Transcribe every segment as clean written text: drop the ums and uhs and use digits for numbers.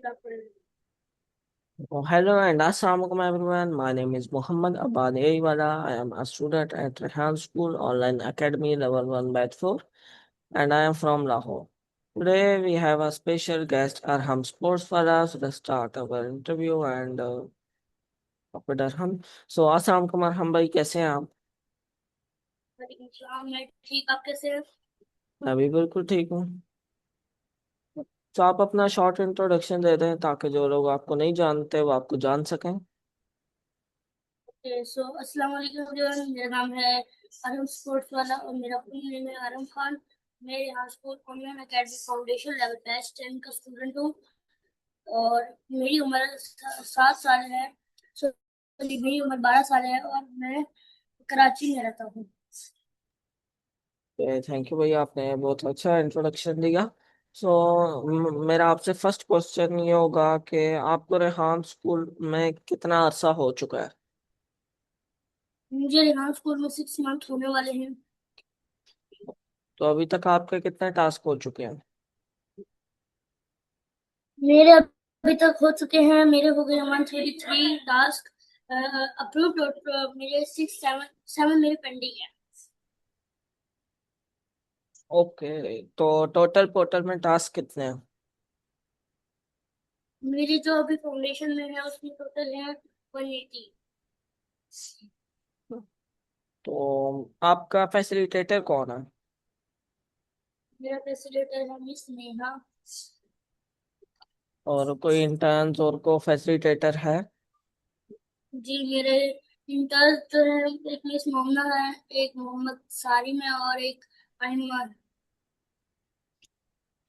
Oh, hello and assalamualaikum everyone. My name is Muhammad Abad Wala. I am a student at Rehan School Online Academy Level 1 Batch 4 and I am from Lahore. Today we have a special guest Arham Sports for us. Let's start our interview and with Arham. So assalamualaikum Arham भाई कैसे हैं आप? वालेकुम सलाम। मैं ठीक, आप कैसे हैं? मैं भी बिल्कुल ठीक हूँ। तो आप अपना शॉर्ट इंट्रोडक्शन दे दें ताकि जो लोग आपको नहीं जानते वो आपको जान सकें। ओके, सो अस्सलाम वालेकुम एवरीवन। मेरा नाम है आरम स्पोर्ट्स वाला और मेरा फुल नेम है आरम खान। मैं यहाँ sport online academy foundation level batch 10 का स्टूडेंट हूँ और मेरी उम्र 7 साल है। सो मेरी उम्र 12 साल है और मैं कराची में रहता हूँ। थैंक यू भैया आपने बहुत अच्छा इंट्रोडक्शन दिया। मेरा आपसे फर्स्ट क्वेश्चन ये होगा कि आपको रेहान स्कूल में कितना अरसा हो चुका है? मुझे यहाँ स्कूल में 6 मंथ होने वाले हैं। तो अभी तक आपके कितने टास्क हो चुके हैं? मेरे अभी तक हो चुके हैं, मेरे हो गए 133 टास्क अप्रूव्ड और मेरे 6 7 मेरे पेंडिंग है। ओके, तो टोटल पोर्टल में टास्क कितने हैं? मेरी जो अभी फाउंडेशन में है उसमें टोटल है 180। तो आपका फैसिलिटेटर कौन है? मेरा फैसिलिटेटर है मिस नेहा। और कोई इंटर्न्स और को फैसिलिटेटर है? जी, मेरे इंटर जो है एक मिस मोमना है, एक मोहम्मद सारिम है और एक अहिमा है।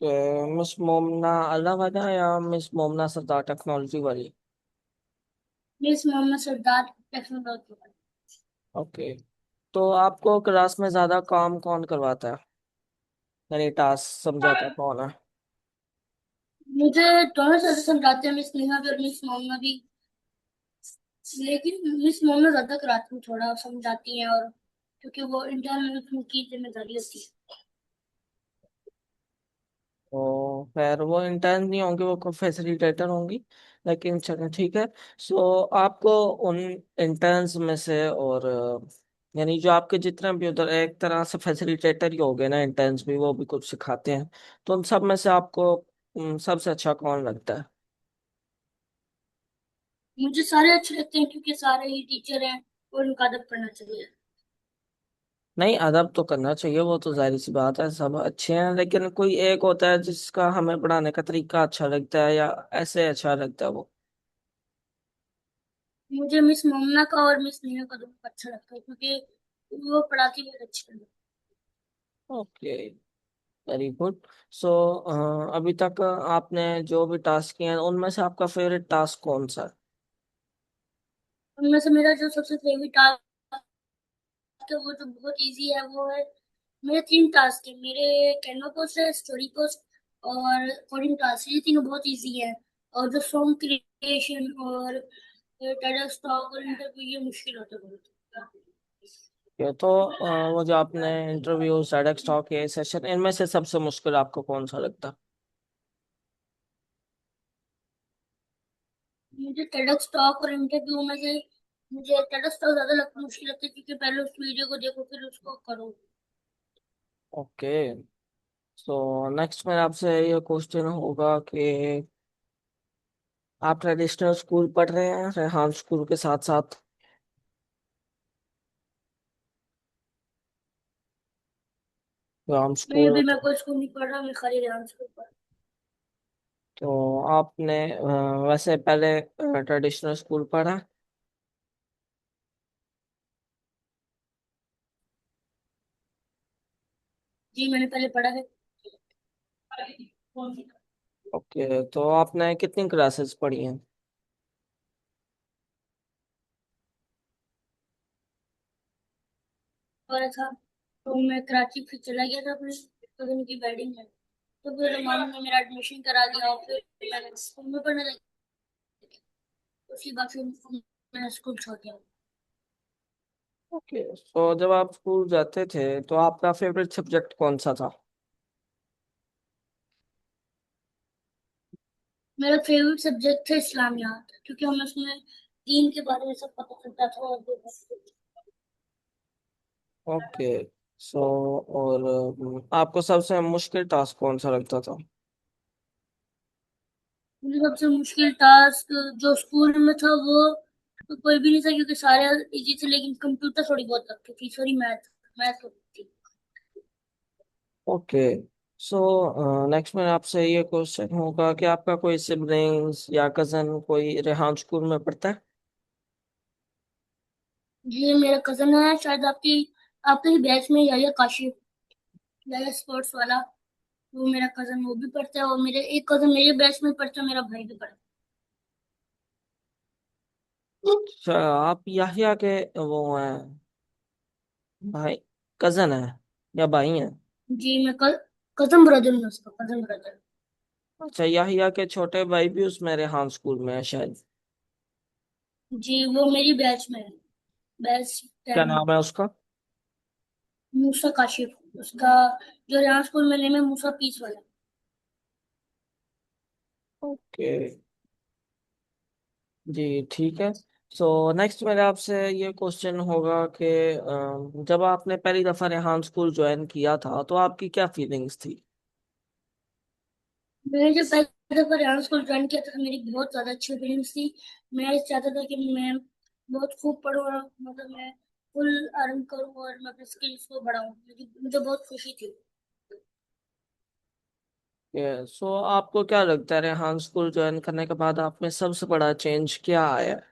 तो मिस मोमना अलग है या मिस मोमना सरदार टेक्नोलॉजी वाली? मिस मोहम्मद सरदार टेक्नोलॉजी वाला। ओके, तो आपको क्लास में ज्यादा काम कौन करवाता है, यानी टास्क समझाता कौन है? मुझे दोनों से समझाते हैं, मिस नेहा भी और मिस मोमना भी। लेकिन मिस मोमना ज्यादा कराती हूँ, थोड़ा समझाती हैं और क्योंकि वो इंटर्न में उनकी जिम्मेदारी होती है। तो खैर वो इंटर्न नहीं होंगे, वो फैसिलिटेटर होंगी। लेकिन चलो ठीक है। सो आपको उन इंटर्न्स में से और यानी जो आपके जितने भी उधर एक तरह से फैसिलिटेटर ही हो गए ना, इंटर्न्स भी वो भी कुछ सिखाते हैं। तो उन सब में से आपको सबसे अच्छा कौन लगता है? मुझे सारे अच्छे लगते हैं क्योंकि सारे ही टीचर हैं और उनका अदब करना चाहिए। नहीं, अदब तो करना चाहिए, वो तो जाहिर सी बात है, सब अच्छे हैं, लेकिन कोई एक होता है जिसका हमें पढ़ाने का तरीका अच्छा लगता है या ऐसे अच्छा लगता है वो। मुझे मिस मोमना का और मिस नेहा का दोनों अच्छा लगता है क्योंकि वो पढ़ाती बहुत अच्छी है। Okay, very good. सो अभी तक आपने जो भी टास्क किए हैं उनमें से आपका फेवरेट टास्क कौन सा है? उनमें से मेरा जो सबसे फेवरेट टास्क है वो जो बहुत इजी है वो है, मेरे 3 टास्क है। मेरे कैनवा पोस्ट है, स्टोरी पोस्ट और कोडिंग टास्क, ये तीनों बहुत इजी है। और जो सॉन्ग क्रिएशन और टेक्स्ट टॉक और इंटरव्यू ये मुश्किल होता है बहुत। ये तो वो जो आपने इंटरव्यू सेडेक्स टॉक ये सेशन, इनमें से सबसे मुश्किल आपको कौन सा लगता? मुझे टेडक्स टॉक और इंटरव्यू में से मुझे टेडक्स टॉक ज्यादा मुश्किल लगता है क्योंकि पहले उस वीडियो को देखो फिर उसको करो। ओके, सो नेक्स्ट मेरा आपसे ये क्वेश्चन होगा कि आप ट्रेडिशनल स्कूल पढ़ रहे हैं रेहान स्कूल के साथ साथ? राम नहीं, स्कूल अभी मैं होता है। कोई स्कूल नहीं पढ़ रहा, मैं खाली डांस के ऊपर। तो आपने वैसे पहले ट्रेडिशनल स्कूल पढ़ा? जी, मैंने पहले पढ़ा है। ओके, तो आपने कितनी क्लासेस पढ़ी हैं? और था तो मैं कराची फिर चला गया था अपने कजन की वेडिंग में। तो फिर मामा ने मेरा एडमिशन करा दिया और फिर मैं स्कूल में पढ़ने लगी। उसके बाद फिर मैंने स्कूल छोड़ दिया। ओके, तो जब आप स्कूल जाते थे तो आपका फेवरेट सब्जेक्ट कौन सा था? मेरा फेवरेट सब्जेक्ट था इस्लामियात, क्योंकि हमें उसमें दीन के बारे में सब पता चलता था। और ओके। सो और आपको सबसे मुश्किल टास्क कौन सा लगता था? मुझे सबसे मुश्किल टास्क जो स्कूल में था वो तो कोई भी नहीं था, क्योंकि सारे इजी थे, लेकिन कंप्यूटर थोड़ी बहुत लगती थी, सॉरी मैथ मैथ होती थी। ओके। सो नेक्स्ट में आपसे ये क्वेश्चन होगा कि आपका कोई सिबलिंग्स या कजन कोई रेहान स्कूल में पढ़ता है? जी मेरा कजन है, शायद आपके ही बैच में, या काशिफ, या स्पोर्ट्स वाला। वो मेरा कजन, वो भी पढ़ता है, और मेरे एक कजन मेरे बैच में पढ़ता है, मेरा भाई भी पढ़ता अच्छा, आप याहिया के वो हैं भाई, कजन है या भाई हैं? है। जी मैं कजन ब्रदर हूँ, उसका कजन ब्रदर। अच्छा, याहिया के छोटे भाई भी उसमें रेहान स्कूल में है शायद। जी वो मेरी बैच में है, बैच क्या 10 में। नाम है उसका? मूसा काशिफ उसका, जो यहाँ स्कूल में नेम है, मूसा पीस वाला। ओके जी, ठीक है। सो नेक्स्ट मेरा आपसे ये क्वेश्चन होगा कि जब आपने पहली दफा रेहान स्कूल ज्वाइन किया था तो आपकी क्या फीलिंग्स थी? मैंने जब पहली दफा यहाँ स्कूल ज्वाइन किया था, तो मेरी बहुत ज्यादा अच्छी फीलिंग्स थी। मैं चाहता था कि मैं बहुत खूब पढूं, और मतलब मैं फुल अर्न करूं, और मैं अपने स्किल्स को बढ़ाऊं, मुझे मुझे बहुत खुशी थी। सो आपको क्या लगता है रेहान स्कूल ज्वाइन करने के बाद आप में सबसे बड़ा चेंज क्या आया है?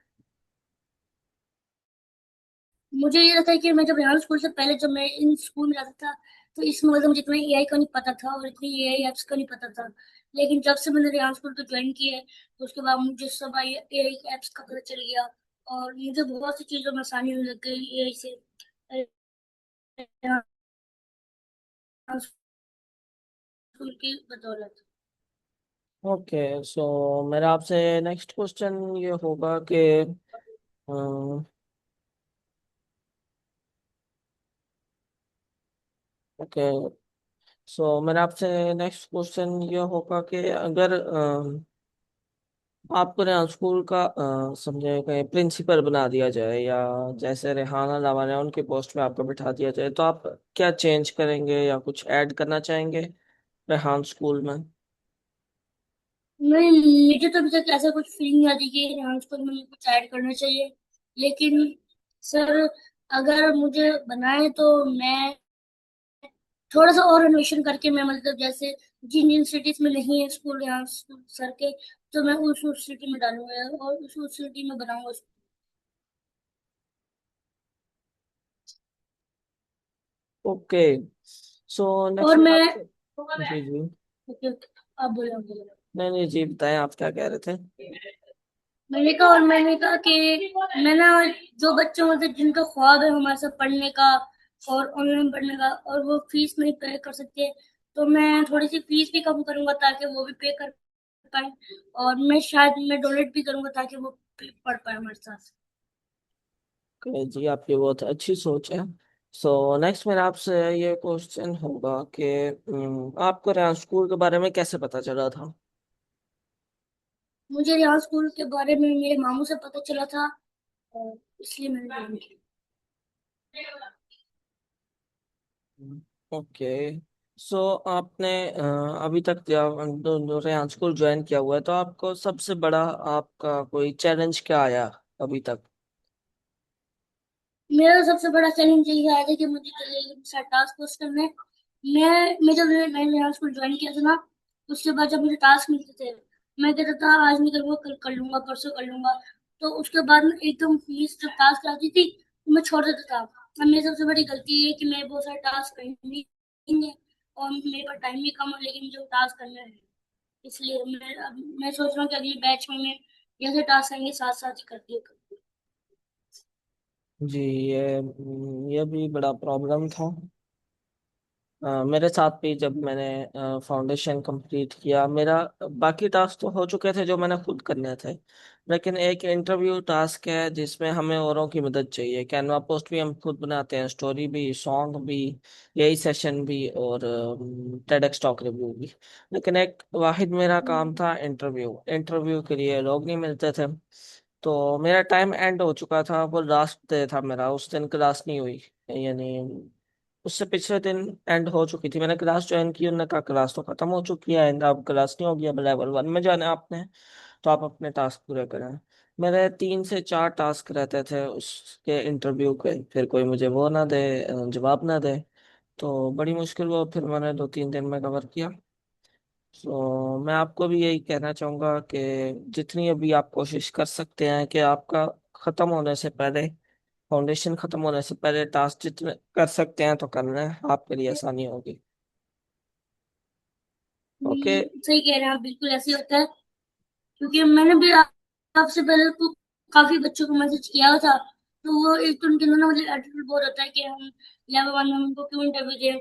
मुझे ये लगता है कि मैं जब यहाँ स्कूल से पहले, जब मैं इन स्कूल में जाता था, तो इसमें मतलब मुझे इतना एआई का नहीं पता था, और इतनी एआई एप्स का नहीं पता था। लेकिन जब से मैंने यहाँ स्कूल को ज्वाइन किया है, तो उसके बाद मुझे सब एआई एप्स का पता चल गया, और मुझे बहुत सी चीजों में आसानी होने लग गई एआई से। यहाँ स्कूल की बदौलत। ओके। सो मेरा आपसे नेक्स्ट क्वेश्चन ये होगा कि ओके, सो मेरा आपसे नेक्स्ट क्वेश्चन ये होगा कि अगर आपको रेहान स्कूल का समझे कहीं प्रिंसिपल बना दिया जाए या जैसे रेहाना लावा ने उनके पोस्ट पे आपको बिठा दिया जाए तो आप क्या चेंज करेंगे या कुछ ऐड करना चाहेंगे रेहान स्कूल में? नहीं, मुझे तो अभी तक ऐसा कुछ फीलिंग नहीं आती कि यहाँ स्कूल में कुछ ऐड करना चाहिए। लेकिन सर, अगर मुझे बनाए तो मैं थोड़ा सा और अन्वेषण करके, मैं मतलब जैसे जिन जिन सिटीज में नहीं है स्कूल यहाँ सर के, तो मैं उस सिटी में डालूंगा, और उस सिटी में बनाऊंगा उसको। ओके। सो और नेक्स्ट में मैं आपसे, जी जी, ओके ओके, आप बोलो आप बोलो। नहीं नहीं जी, बताएं आप क्या कह रहे थे? मैंने कहा कि मैं ना, जो बच्चे मतलब जिनका ख्वाब है हमारे साथ पढ़ने का और ऑनलाइन पढ़ने का, और वो फीस नहीं पे कर सकते, तो मैं थोड़ी सी फीस भी कम करूंगा ताकि वो भी पे कर पाए। और मैं डोनेट भी करूंगा ताकि वो पढ़ पाए हमारे साथ। ओके जी, आपकी बहुत अच्छी सोच है। सो नेक्स्ट मेरा आपसे ये क्वेश्चन होगा कि आपको रेहान स्कूल के बारे में कैसे पता चला था? मुझे यहाँ स्कूल के बारे में मेरे मामू से पता चला था, और इसलिए मैंने ज्वाइन किया। ओके। सो आपने अभी तक रेहान स्कूल ज्वाइन किया हुआ है तो आपको सबसे बड़ा आपका कोई चैलेंज क्या आया अभी तक? मेरा सबसे बड़ा चैलेंज यही आया था कि मुझे टास्क फोर्स करना है। मैं जब मैंने यहाँ स्कूल ज्वाइन किया था ना, उसके बाद जब मुझे टास्क मिलते थे, मैं कहता था आज नहीं करूंगा, कल कर लूंगा, परसों कर लूंगा। तो उसके बाद में एकदम फीस जब टास्क आती थी, तो मैं छोड़ देता था। अब मेरी सबसे बड़ी गलती ये है कि मैं बहुत सारे टास्क करनी है, और मेरे पास टाइम भी कम है, लेकिन मुझे टास्क करना है। इसलिए मैं सोच रहा हूँ कि अगली बैच में मैं जैसे टास्क आएंगे साथ साथ ही कर दिया करूँ। जी, ये भी बड़ा प्रॉब्लम था। मेरे साथ भी जब मैंने फाउंडेशन कंप्लीट किया, मेरा बाकी टास्क तो हो चुके थे जो मैंने खुद करने थे, लेकिन एक इंटरव्यू टास्क है जिसमें हमें औरों की मदद चाहिए। कैनवा पोस्ट भी हम खुद बनाते हैं, स्टोरी भी, सॉन्ग भी, यही सेशन भी, और टेडेक्स टॉक रिव्यू भी। लेकिन एक वाहिद मेरा काम था इंटरव्यू। इंटरव्यू के लिए लोग नहीं मिलते थे, तो मेरा टाइम एंड हो चुका था। वो लास्ट डे था मेरा, उस दिन क्लास नहीं हुई, यानी उससे पिछले दिन एंड हो चुकी थी। मैंने क्लास ज्वाइन की, उन्होंने कहा क्लास तो खत्म हो चुकी है एंड अब क्लास नहीं होगी, अब लेवल 1 में जाना है आपने, तो आप अपने टास्क पूरे करें। मेरे 3 से 4 टास्क रहते थे उसके इंटरव्यू के, फिर कोई मुझे वो ना दे, जवाब ना दे, तो बड़ी मुश्किल वो फिर मैंने 2-3 दिन में कवर किया। तो मैं आपको भी यही कहना चाहूंगा कि जितनी अभी आप कोशिश कर सकते हैं कि आपका खत्म होने से पहले, फाउंडेशन खत्म होने से पहले टास्क जितने कर सकते हैं तो कर लें, आपके लिए आसानी होगी। ओके। सही कह रहे हैं आप, बिल्कुल ऐसे ही होता है। क्योंकि मैंने भी आपसे पहले तो काफी बच्चों को मैसेज किया था, तो वो एक तो उनके अंदर ना मुझे एटीट्यूड बहुत होता है कि हम लेवल 1 में उनको क्यों इंटरव्यू दें,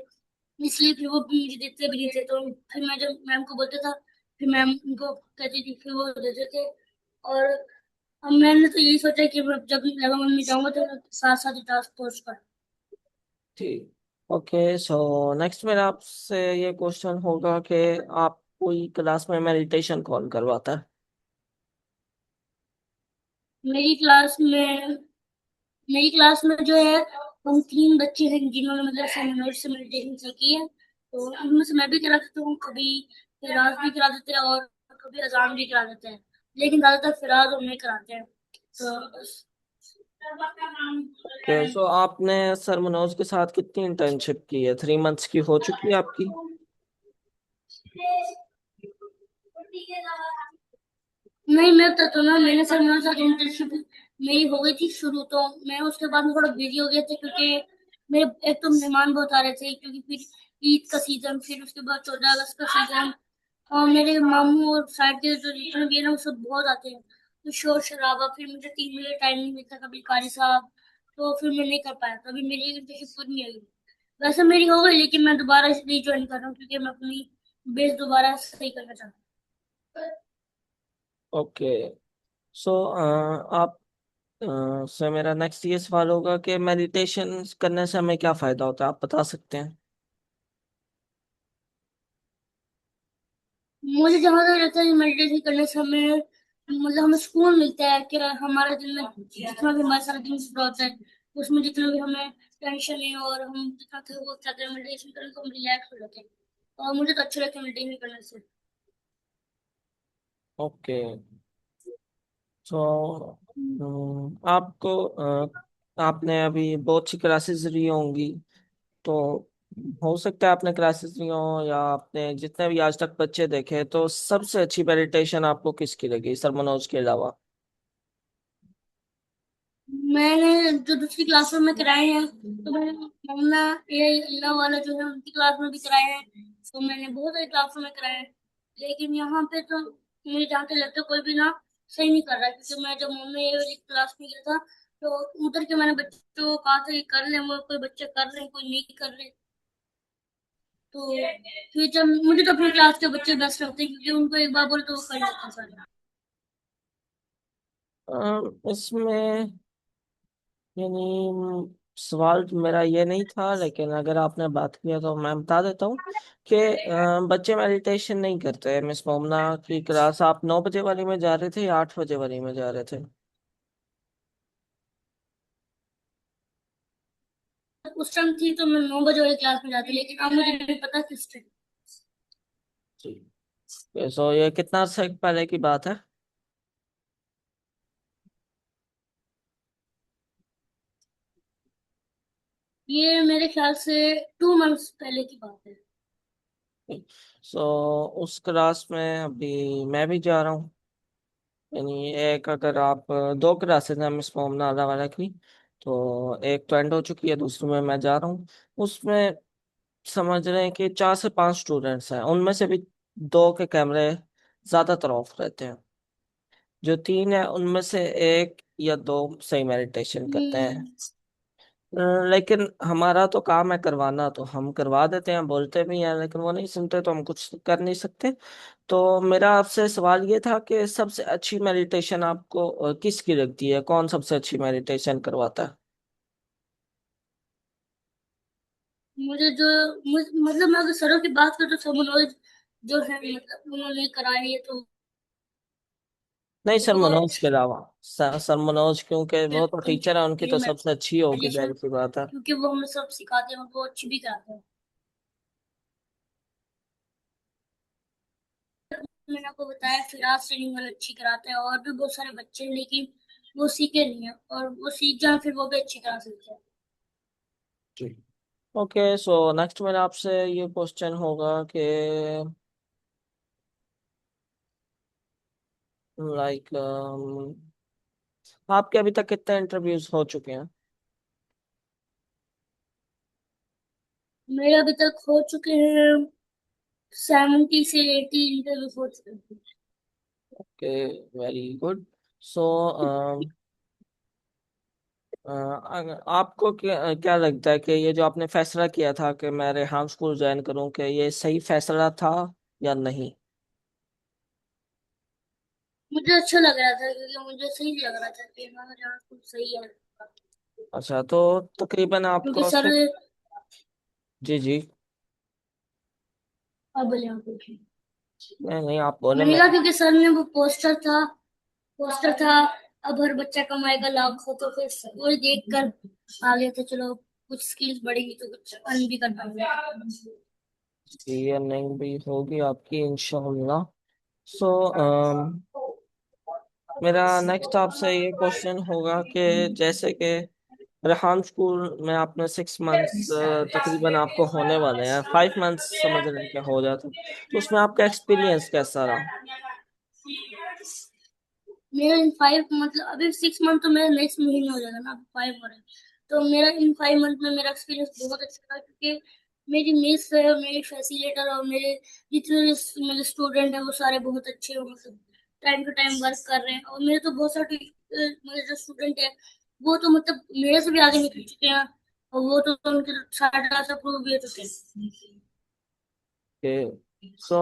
इसलिए फिर वो मुझे देते भी नहीं थे। तो फिर मैं जब मैम को बोलता था, फिर मैम उनको कहती थी, फिर वो देते थे। और अब मैंने तो यही सोचा कि मैं जब लेवल 1 में जाऊंगा तो साथ साथ ही टास्क फोर्स कर। ठीक। ओके, सो नेक्स्ट मेरा आपसे ये क्वेश्चन होगा कि आप कोई क्लास में मेडिटेशन कौन करवाता है? मेरी क्लास में मेरी क्लास में जो है, हम 3 बच्चे हैं जिन्होंने मतलब सेमिनार से मेडिटेशन सीखी है। तो उनमें से मैं भी करा देता हूँ, कभी फिराज भी करा देते हैं और कभी अजान भी करा देते हैं। लेकिन ज्यादातर फिराज और मैं कराते हैं। तो ओके, सो आपने सर मनोज के साथ कितनी इंटर्नशिप की है? 3 मंथ्स की हो चुकी है आपकी? नहीं, मैं बताता तो ना, मैंने सर मेरे साथ इंटर्नशिप मेरी हो गई थी शुरू। तो मैं उसके बाद में थोड़ा बिजी हो गया था, क्योंकि मेरे एक तो मेहमान बहुत आ रहे थे, क्योंकि फिर ईद का सीजन, फिर उसके बाद 14 अगस्त का सीजन, और मेरे मामू और साइड के जो जितने भी है ना वो सब बहुत आते हैं। तो शोर शराबा, फिर मुझे 3 मिनट टाइम नहीं मिलता कभी कारी साहब, तो फिर मैं नहीं कर पाया। तो अभी मेरी इंटर्नशिप पूरी नहीं हुई। वैसे मेरी हो गई, लेकिन मैं दोबारा इसलिए ज्वाइन कर रहा हूँ क्योंकि मैं अपनी बेस दोबारा सही करना चाहता ओके, सो आप से मेरा नेक्स्ट ये सवाल होगा कि मेडिटेशन करने से हमें क्या फायदा होता है, आप बता सकते हैं? हूँ। मुझे जहाँ तक लगता है मेडिटेशन करने से हमें मतलब हमें सुकून मिलता है कि हमारा दिन में जितना भी हमारा सारा दिन पूरा होता है, उसमें जितना भी हमें टेंशन है और हम जितना थे वो चाहते हैं मेडिटेशन करें तो हम रिलैक्स हो जाते हैं। और मुझे तो अच्छा लगता है मेडिटेशन करने से। ओके, तो आपको आपने अभी बहुत सी क्लासेस ली होंगी, तो हो सकता है आपने क्लासेस ली हो या आपने जितने भी आज तक बच्चे देखे, तो सबसे अच्छी मेडिटेशन आपको किसकी लगी सर मनोज के अलावा? मैंने जो दूसरी क्लासों में कराए हैं, तो मैंने मोहम्मदा ये अल्लाह वाला जो है उनकी क्लास में भी कराए हैं। तो मैंने बहुत सारी क्लासों में कराए हैं। लेकिन यहाँ पे तो मुझे जहाँ तक लगता है कोई भी ना सही नहीं कर रहा है, क्योंकि मैं जब मोहम्मदा ये वाली क्लास में गया था, तो उधर के मैंने बच्चों को कहा था कि कर ले, वो कोई बच्चे कर रहे हैं, कोई नहीं कर रहे। तो फिर जब मुझे तो अपनी क्लास के बच्चे बेस्ट लगते हैं, क्योंकि उनको एक बार बोले तो वो कर लेते हैं सारे। इसमें यानी सवाल तो मेरा ये नहीं था, लेकिन अगर आपने बात किया तो मैं बता देता हूँ कि बच्चे मेडिटेशन नहीं करते। मिस मोमना की क्लास आप 9 बजे वाली में जा रहे थे या 8 बजे वाली में जा रहे थे? उस टाइम थी तो मैं 9 बजे वाली क्लास में जाती, लेकिन अब मुझे नहीं पता किस टाइम। जी, सो ये कितना अर्से पहले की बात है? ये मेरे ख्याल से 2 मंथ्स पहले की बात है। सो उस क्लास में अभी मैं भी जा रहा हूँ। यानी एक, अगर आप 2 क्लासेस हैं मिस मोमना आला वाला की, तो एक तो एंड हो चुकी है, दूसरी में मैं जा रहा हूँ। उसमें समझ रहे हैं कि 4 से 5 स्टूडेंट्स हैं, उनमें से भी 2 के कैमरे ज्यादातर ऑफ रहते हैं। जो 3 है उनमें से 1 या 2 सही मेडिटेशन करते हैं। हम्म। लेकिन हमारा तो काम है करवाना, तो हम करवा देते हैं, बोलते भी हैं, लेकिन वो नहीं सुनते तो हम कुछ कर नहीं सकते। तो मेरा आपसे सवाल ये था कि सबसे अच्छी मेडिटेशन आपको किसकी लगती है, कौन सबसे अच्छी मेडिटेशन करवाता है? मुझे जो मतलब मैं अगर सरों की बात करूँ तो सब नॉलेज जो है मतलब उन्होंने कराई है तो नहीं सर, वो मनोज के अलावा। सर मनोज, क्योंकि वो तो टीचर है, उनकी मेरी तो सबसे अच्छी होगी, मेडिटेशन, जाहिर सी बात है। क्योंकि वो हमें सब सिखाते हैं और वो अच्छी भी कराते हैं। मैंने आपको बताया फिराज ट्रेनिंग वाला अच्छी कराते हैं, और भी बहुत सारे बच्चे हैं लेकिन वो सीखे नहीं है, और वो सीख जाए फिर वो भी अच्छी करा सकते हैं। जी। ओके, सो नेक्स्ट मेरा आपसे ये क्वेश्चन होगा कि लाइक आपके अभी तक कितने इंटरव्यूज हो चुके हैं? मेरे अभी तक हो चुके हैं 70 से 80 इंटरव्यू हो चुके हैं। Okay, very good. सो आपको क्या क्या लगता है कि ये जो आपने फैसला किया था कि मैं रेहान स्कूल ज्वाइन करूं, कि ये सही फैसला था या नहीं? मुझे अच्छा लग रहा था क्योंकि मुझे सही लग रहा था कि हाँ यहाँ कुछ सही है। अच्छा, तो तकरीबन क्योंकि आपको सर, जी जी। अब बोले आप पूछिए। नहीं नहीं, आप बोले, मैंने मैं। कहा क्योंकि सर ने वो पोस्टर था अब हर बच्चा कमाएगा लाखों, तो फिर वही देख कर आ गया था, चलो कुछ स्किल्स बढ़ेगी तो कुछ अर्न भी कर पाएंगे। ये नहीं भी होगी आपकी इंशाल्लाह। सो मेरा नेक्स्ट आपसे ये क्वेश्चन होगा कि जैसे कि रेहान स्कूल में आपने 6 मंथ्स तकरीबन आपको होने वाले हैं, 5 मंथ्स समझ रहे हैं क्या हो जाता, तो उसमें आपका एक्सपीरियंस कैसा रहा? मेरा इन 5 मतलब अभी 6 मंथ तो मेरा नेक्स्ट महीने हो जाएगा ना, 5 हो रहे हैं। तो मेरा इन 5 मंथ में मेरा एक्सपीरियंस बहुत अच्छा था, क्योंकि मेरी मिस है, मेरी फैसिलिटेटर और मेरे जितने भी मेरे स्टूडेंट हैं वो सारे बहुत अच्छे हैं, मतलब टाइम टू टाइम वर्क कर रहे हैं। और मेरे तो बहुत सारे मेरे जो स्टूडेंट है वो तो मतलब मेरे से भी आगे निकल चुके हैं, और वो तो उनके साढ़े से प्रूव भी हो चुके हैं। कि सो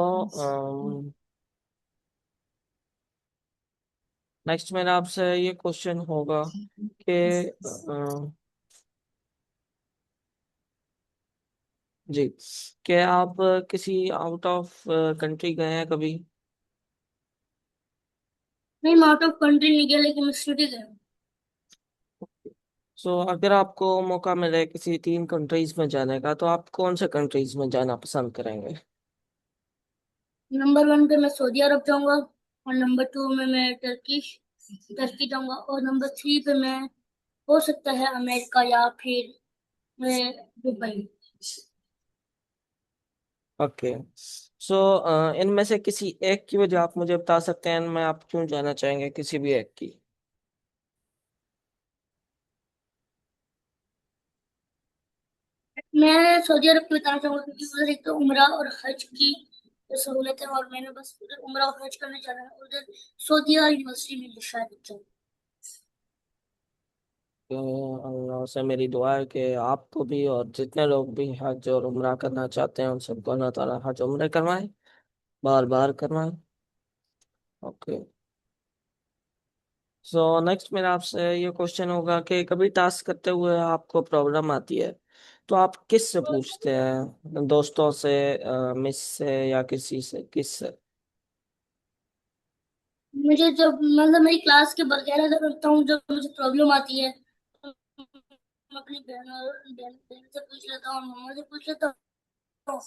नेक्स्ट मेरा आपसे ये क्वेश्चन होगा कि जी, क्या आप किसी आउट ऑफ कंट्री गए हैं कभी? नहीं, मैं आउट ऑफ कंट्री नहीं गया लेकिन मैं सिटी गया हूँ। सो अगर आपको मौका मिले किसी 3 कंट्रीज में जाने का, तो आप कौन से कंट्रीज में जाना पसंद करेंगे? नंबर 1 पे मैं सऊदी अरब जाऊंगा, और नंबर 2 में मैं टर्की जाऊंगा, और नंबर 3 पे मैं हो सकता है अमेरिका या फिर मैं दुबई। ओके, सो इनमें से किसी एक की वजह आप मुझे बता सकते हैं, मैं आप क्यों जाना चाहेंगे किसी भी एक की? मैं सऊदी अरब की बताना चाहूंगा क्योंकि उधर एक तो उम्रा और हज की सहूलत है, और मैंने बस उधर उम्रा और हज करने जाना है। उधर सऊदीया यूनिवर्सिटी में शायद जाऊँ। तो अल्लाह से मेरी दुआ है कि आपको भी और जितने लोग भी हज और उम्रा करना चाहते हैं उन सबको अल्लाह ताला हज उम्र करवाए, बार बार करवाए। ओके, सो नेक्स्ट मेरा आपसे ये क्वेश्चन होगा कि कभी टास्क करते हुए आपको प्रॉब्लम आती है, तो आप किस से पूछते हैं, दोस्तों से, मिस से, या किसी से, किस से? मुझे जब मतलब मेरी क्लास के वगैरह जब रखता हूँ, जब मुझे प्रॉब्लम आती है तो मैं अपनी बहन से पूछ लेता हूँ, मम्मा से पूछ लेता हूँ,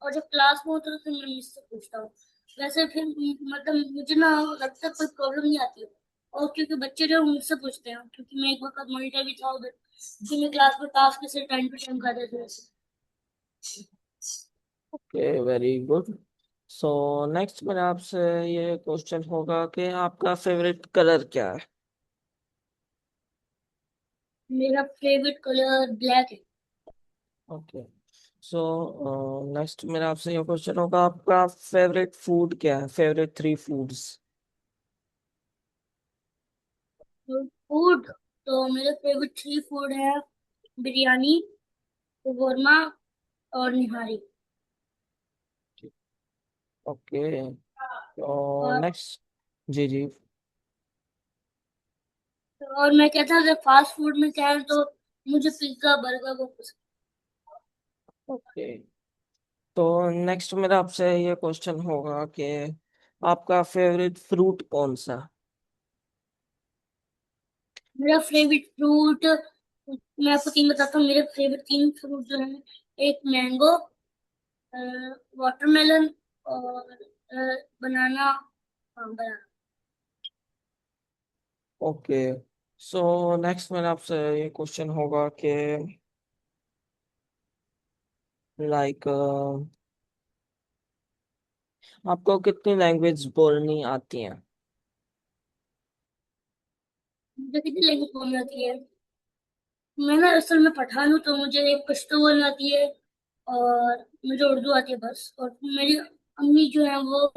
और जब क्लास में होता है तो मैं मिस से पूछता हूँ। वैसे फिर मतलब मुझे ना लगता है कोई प्रॉब्लम नहीं आती है, और क्योंकि बच्चे जो मुझसे पूछते हैं, क्योंकि मैं एक वक्त मॉनिटर भी था उधर, क्योंकि मैं क्लास में टास्क से टाइम टू टाइम कर देते थे। Okay, very good. So next मेरा आपसे ये क्वेश्चन होगा कि आपका फेवरेट कलर क्या है? मेरा फेवरेट कलर ब्लैक है। ओके, सो नेक्स्ट मेरा आपसे ये क्वेश्चन होगा, आपका फेवरेट फूड क्या है, फेवरेट 3 फूड्स? फूड, तो मेरे फेवरेट 3 फूड है बिरयानी, कोरमा और निहारी। ओके। तो और नेक्स्ट। जी जी। मैं कहता अगर फास्ट फूड में क्या है तो मुझे पिज्जा बर्गर वो पसंद। ओके। तो नेक्स्ट मेरा आपसे ये क्वेश्चन होगा कि आपका फेवरेट फ्रूट कौन सा? मेरा फेवरेट फ्रूट, मैं आपको तीन बताता हूँ। मेरे फेवरेट तीन फ्रूट जो हैं, एक मैंगो, वाटरमेलन और बनाना। हाँ, बनाना। ओके। सो नेक्स्ट मेरा आपसे ये क्वेश्चन होगा कि लाइक आपको कितनी लैंग्वेज बोलनी आती है? मुझे कितनी लैंग्वेज बोलनी आती है? मैं ना असल में पठान हूँ, तो मुझे एक पश्तो बोलनी आती है और मुझे उर्दू आती है बस। और मेरी अम्मी जो है वो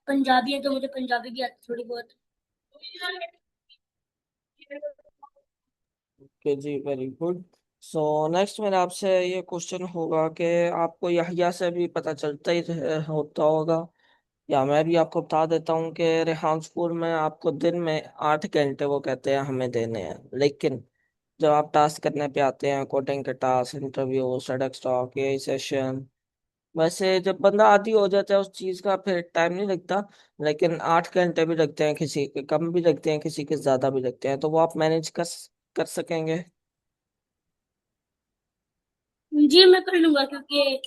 पंजाबी है, तो मुझे पंजाबी भी आती है थोड़ी बहुत। ओके जी, वेरी गुड। सो नेक्स्ट मेरा आपसे ये क्वेश्चन होगा कि आपको यहिया से भी पता चलता ही होता होगा, या मैं भी आपको बता देता हूँ कि रेहान स्कूल में आपको दिन में 8 घंटे वो कहते हैं हमें देने हैं, लेकिन जब आप टास्क करने पे आते हैं, कोडिंग के टास्क, इंटरव्यू, सडक स्टॉक, यही सेशन, वैसे जब बंदा आदी हो जाता है उस चीज का फिर टाइम नहीं लगता। लेकिन 8 घंटे भी लगते हैं, किसी के कम भी लगते हैं, किसी के ज्यादा भी लगते हैं, तो वो आप मैनेज कर सकेंगे? जी मैं कर लूंगा, क्योंकि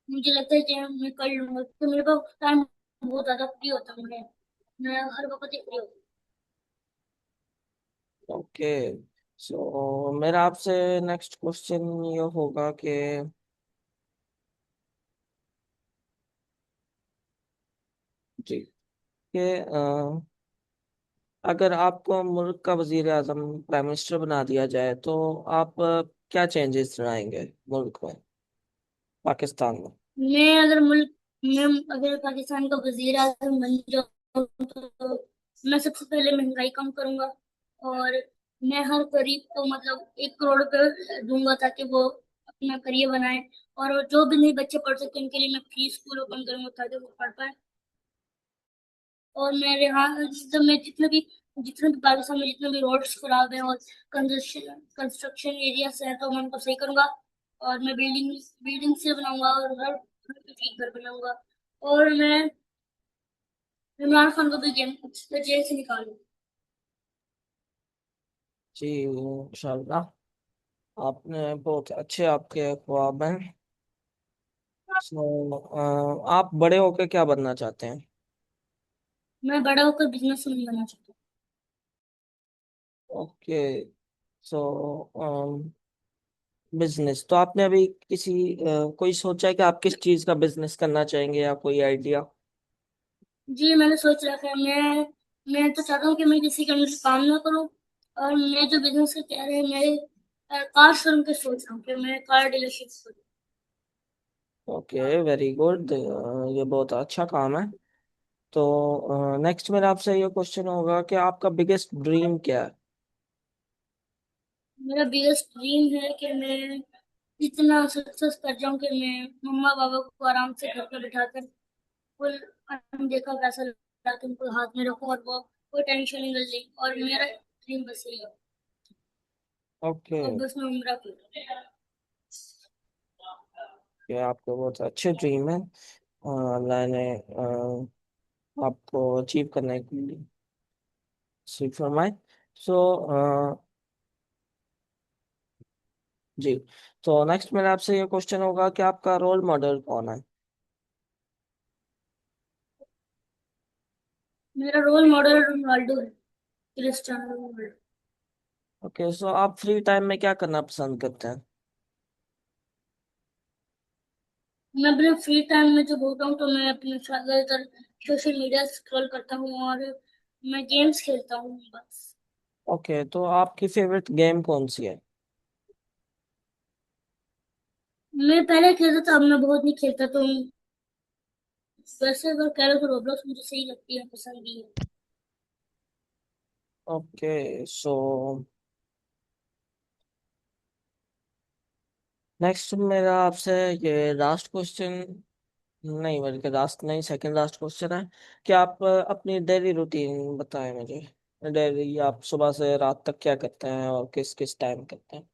मुझे लगता है कि मैं कर लूंगा, क्योंकि मेरे पास टाइम बहुत ज्यादा फ्री होता है। मैं हर वक्त ही फ्री होता ओके। सो मेरा आपसे नेक्स्ट क्वेश्चन ये होगा कि जी, कि अगर आपको मुल्क का वजीर आजम प्राइम मिनिस्टर बना दिया जाए तो आप क्या चेंजेस लाएंगे मुल्क में, पाकिस्तान में? हूँ। मैं अगर पाकिस्तान का वजीर आजम बन जाऊँ तो मैं सबसे पहले महंगाई कम करूंगा। और मैं हर गरीब को मतलब 1 करोड़ रुपए दूंगा, ताकि वो अपना करियर बनाए। और जो भी नहीं बच्चे पढ़ सकते उनके लिए मैं फ्री स्कूल ओपन करूंगा, ताकि वो पढ़ पाए। और मेरे यहाँ जब मैं जितने भी पाकिस्तान में जितने भी रोड्स खराब हैं और कंस्ट्रक्शन कंस्ट्रक्शन एरियाज हैं, तो मैं उनको सही करूंगा। और मैं बिल्डिंग से बनाऊंगा और हर घर पे ठीक घर बनाऊंगा। और मैं इमरान खान को भी जेल से निकालूंगा। जी इंशाल्लाह, आपने बहुत अच्छे आपके ख्वाब हैं। आप बड़े होकर क्या बनना चाहते हैं? मैं बड़ा होकर बिजनेसमैन बनना चाहता ओके। सो बिजनेस तो आपने अभी कोई सोचा है कि आप किस चीज का बिजनेस करना चाहेंगे, या कोई आइडिया? हूँ। जी मैंने सोच रखा है। मैं तो चाहता हूँ कि मैं किसी के अंडर काम ना करूँ। और मैं जो बिजनेस के कह रहे हैं, मैं कार शोरूम के सोच रहा हूँ कि मैं कार डीलरशिप करूँ। Okay, very good. ये बहुत अच्छा काम है। तो नेक्स्ट मेरा आपसे ये क्वेश्चन होगा कि आपका बिगेस्ट ड्रीम क्या है? मेरा बिगेस्ट ड्रीम है कि मैं इतना सक्सेस कर जाऊं कि मैं मम्मा पापा को आराम से घर पे बिठाकर फुल अनदेखा पैसा ला के उनको हाथ में रखूं, और वो कोई टेंशन नहीं ले। और मेरा ड्रीम बस यही है। ओके। और बस मैं उम्र करूं। ये आपके बहुत अच्छे ड्रीम है, अल्लाह ने आपको अचीव करने के लिए सीख फरमाए। सो जी, तो नेक्स्ट मेरा आपसे ये क्वेश्चन होगा कि आपका रोल मॉडल कौन है? मेरा रोल मॉडल रोनाल्डो है, क्रिस्टियानो रोनाल्डो। ओके। सो आप फ्री टाइम में क्या करना पसंद करते हैं? मैं अपने फ्री टाइम में जब होता हूँ तो मैं अपने ज्यादातर सोशल मीडिया स्क्रॉल करता हूँ और मैं गेम्स खेलता हूँ बस। ओके, तो आपकी फेवरेट गेम कौन सी है? मैं पहले खेलता था, अब मैं बहुत नहीं खेलता। तो वैसे अगर कह लो तो रोब्लॉक्स मुझे सही लगती है, पसंद भी है। ओके। सो नेक्स्ट मेरा आपसे ये लास्ट क्वेश्चन, नहीं बल्कि लास्ट नहीं, सेकंड लास्ट क्वेश्चन है कि आप अपनी डेली रूटीन बताएं मुझे। डेली आप सुबह से रात तक क्या करते हैं और किस किस टाइम करते हैं?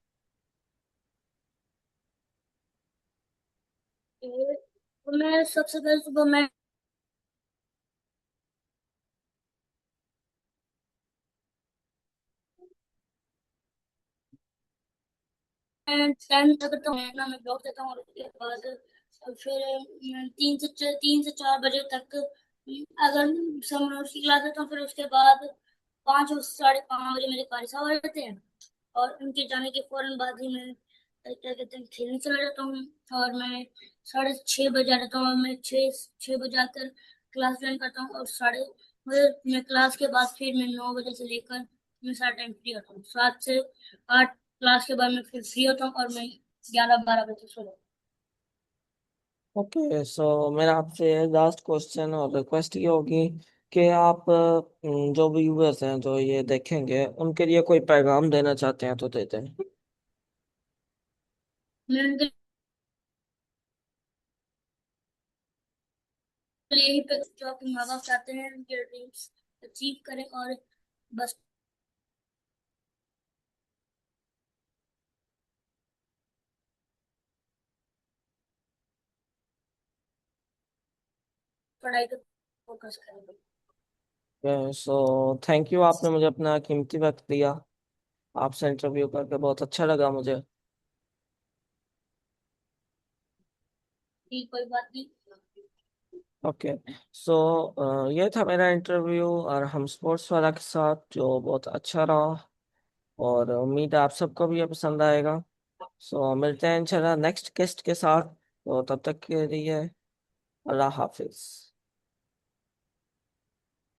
तो मैं सबसे पहले सुबह मैं टाइम तक करता हूँ ना, मैं जॉब करता हूँ और उसके बाद फिर 3 से 4 बजे तक अगर समर की क्लास है तो फिर उसके बाद 5 और 5:30 बजे मेरे कारी साहब आ जाते हैं। और उनके जाने के फौरन बाद ही मैं क्या कहते हैं खेलने चला जाता हूँ। और मैं 6:30 बजे आ जाता हूँ और मैं 6 6 बजे आकर क्लास ज्वाइन करता हूँ। और मैं क्लास के बाद फिर मैं 9 बजे से लेकर मैं सारा टाइम फ्री होता हूँ। 7 से 8 क्लास के बाद मैं फिर फ्री होता हूँ और मैं 11 12 बजे सो जाता हूँ। ओके, सो मेरा आपसे लास्ट क्वेश्चन और रिक्वेस्ट ये होगी कि आप जो भी व्यूअर्स हैं जो ये देखेंगे उनके लिए कोई पैगाम देना चाहते हैं तो दे दें। मैं उनके लिए यही पे जो आपके माँ बाप चाहते हैं उनके ड्रीम्स अचीव करें और बस पढ़ाई पर फोकस करें। सो थैंक यू, आपने मुझे अपना कीमती वक्त दिया। आपसे इंटरव्यू करके बहुत अच्छा लगा मुझे। ठीक, कोई बात नहीं। ओके, सो ये था मेरा इंटरव्यू और हम स्पोर्ट्स वाला के साथ, जो बहुत अच्छा रहा। और उम्मीद है आप सबको भी ये पसंद आएगा। सो मिलते हैं इंशाल्लाह नेक्स्ट गेस्ट के साथ। तो तब तक के लिए अल्लाह हाफिज।